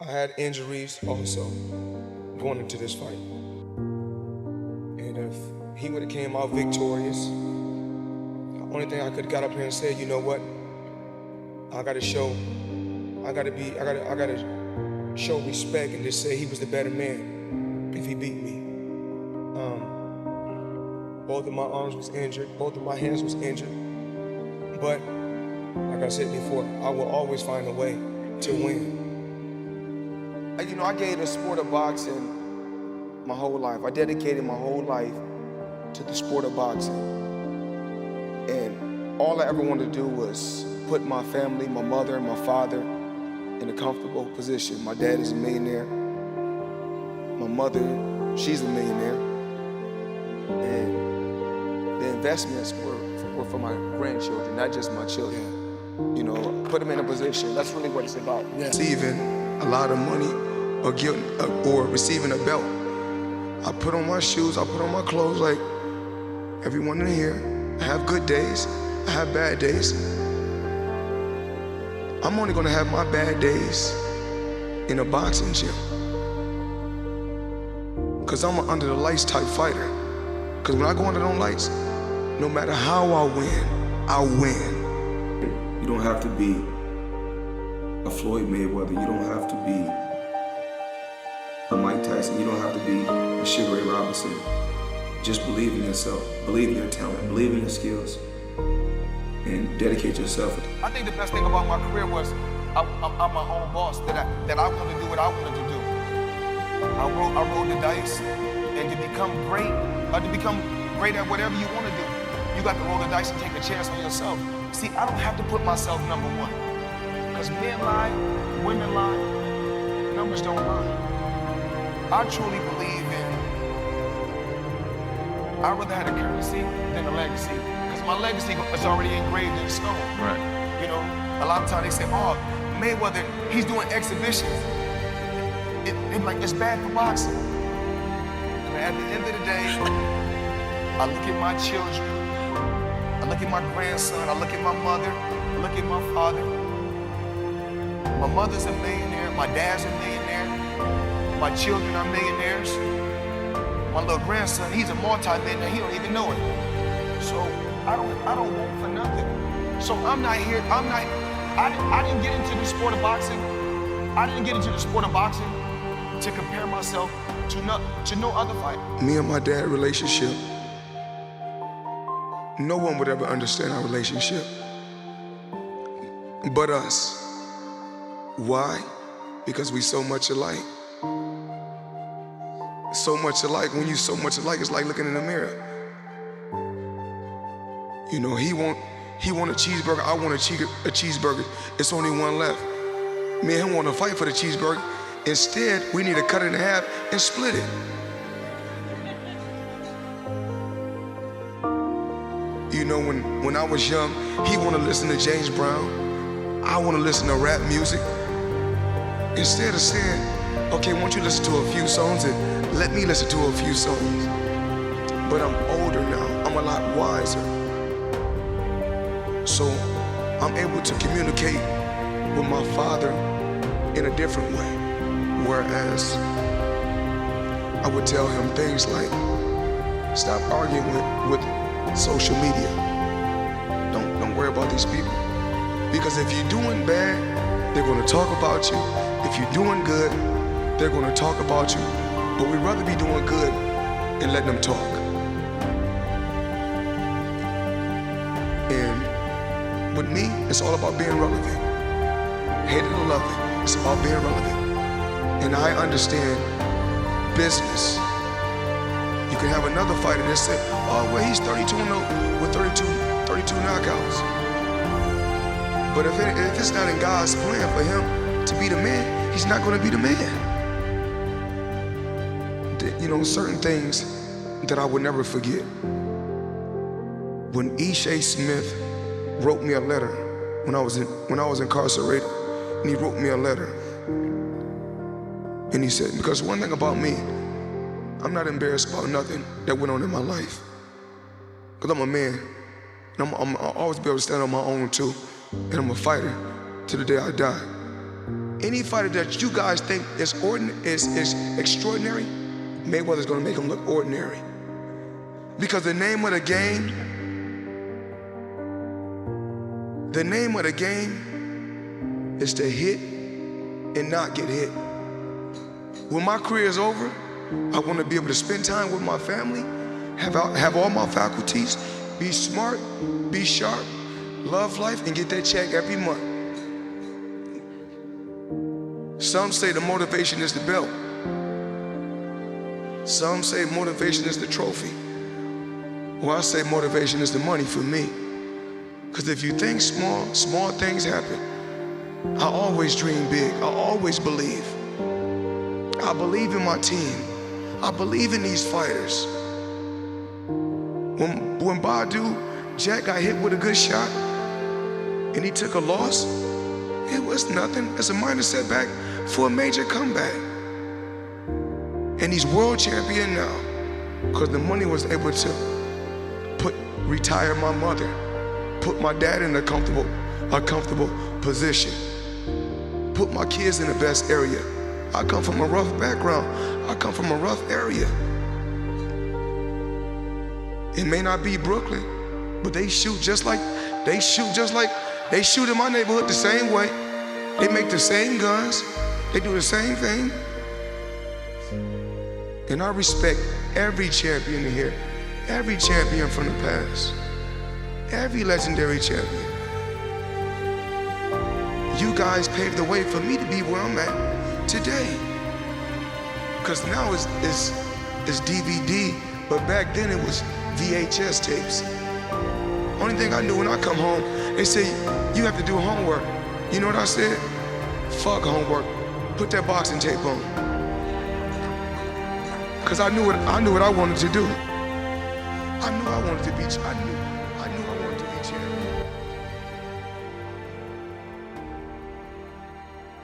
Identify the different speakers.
Speaker 1: I had injuries also going into this fight. And if he would have came out victorious, the only thing I could have got up here and said, you know what? I gotta show respect and just say he was the better man if he beat me. Both of my arms was injured, both of my hands was injured. But like I said before, I will always find a way to win. You know, I gave the sport of boxing my whole life. I dedicated my whole life to the sport of boxing. And all I ever wanted to do was put my family, my mother and my father in a comfortable position. My dad is a millionaire. My mother, she's a millionaire. And the investments were for my grandchildren, not just my children. You know, put them in a position. That's really what it's about. Receiving a lot of money or receiving a belt. I put on my shoes, I put on my clothes like everyone in here. I have good days, I have bad days. I'm only gonna have my bad days in a boxing gym. Cause I'm an under the lights type fighter. Cause when I go under them lights, no matter how I win, I'll win. You don't have to be a Floyd Mayweather, you don't have to be a Mike Tyson, you don't have to be a Sugar Ray Robinson. Just believe in yourself, believe in your talent, believe in your skills, and dedicate yourself. I think the best thing about my career was I'm my own boss, that I wanted to do what I wanted to do. I rolled the dice, and to become great at whatever you want to do, you got to roll the dice and take a chance on yourself. See, I don't have to put myself number one, because men lie, women lie, numbers don't lie. I truly believe I'd rather have a currency than a legacy, because my legacy is already engraved in stone. Right. You know, a lot of times they say, oh, Mayweather, he's doing exhibitions. It's bad for boxing. And at the end of the day, I look at my children, I look at my grandson, I look at my mother, I look at my father. My mother's a millionaire, my dad's a millionaire, my children are millionaires. My little grandson, he's a multi-millionaire, he don't even know it. So I don't want for nothing. So I didn't get into the sport of boxing. I didn't get into the sport of boxing to compare myself to no other fighter. Me and my dad relationship, no one would ever understand our relationship but us. Why? Because we so much alike. So much alike. When you so much alike, it's like looking in the mirror. You know, he want a cheeseburger, I want a cheeseburger. It's only one left. Me and him want to fight for the cheeseburger. Instead, we need to cut it in half and split it. You know, when I was young, he want to listen to James Brown. I want to listen to rap music. Instead of saying, okay, won't you listen to a few songs and let me listen to a few songs. But I'm older now, I'm a lot wiser. So I'm able to communicate with my father in a different way. Whereas I would tell him things like, stop arguing with social media. Don't worry about these people. Because if you're doing bad, they're gonna talk about you. If you're doing good, they're gonna talk about you. But we'd rather be doing good and let them talk. And with me, it's all about being relevant. Hate it or love it, it's about being relevant. And I understand business. You can have another fighter that said, oh, well, he's 32-0 with 32 knockouts. But if it's not in God's plan for him to be the man, he's not gonna be the man. You know, certain things that I would never forget. When E.J. Smith wrote me a letter when I was incarcerated, and he wrote me a letter. And he said, because one thing about me, I'm not embarrassed about nothing that went on in my life. Because I'm a man, and I'll always be able to stand on my own too. And I'm a fighter till the day I die. Any fighter that you guys think is extraordinary, Mayweather's gonna make him look ordinary. Because the name of the game is to hit and not get hit. When my career is over, I want to be able to spend time with my family, have all my faculties, be smart, be sharp, love life, and get that check every month. Some say the motivation is the belt. Some say motivation is the trophy. Well, I say motivation is the money for me. Because if you think small things happen. I always dream big. I always believe. I believe in my team. I believe in these fighters. When Badu, Jack got hit with a good shot and he took a loss, it was nothing. It's a minor setback for a major comeback. And he's world champion now because the money was able to retire my mother, put my dad in a comfortable position, put my kids in the best area. I come from a rough background. I come from a rough area. It may not be Brooklyn, but they shoot they shoot in my neighborhood the same way. They make the same guns. They do the same thing. And I respect every champion in here, every champion from the past, every legendary champion. You guys paved the way for me to be where I'm at today. Because now it's DVD, but back then it was VHS tapes. Only thing I knew when I come home, they say, you have to do homework. You know what I said? Fuck homework. Put that boxing tape on. Because I knew what I wanted to do. I knew I wanted to be champion.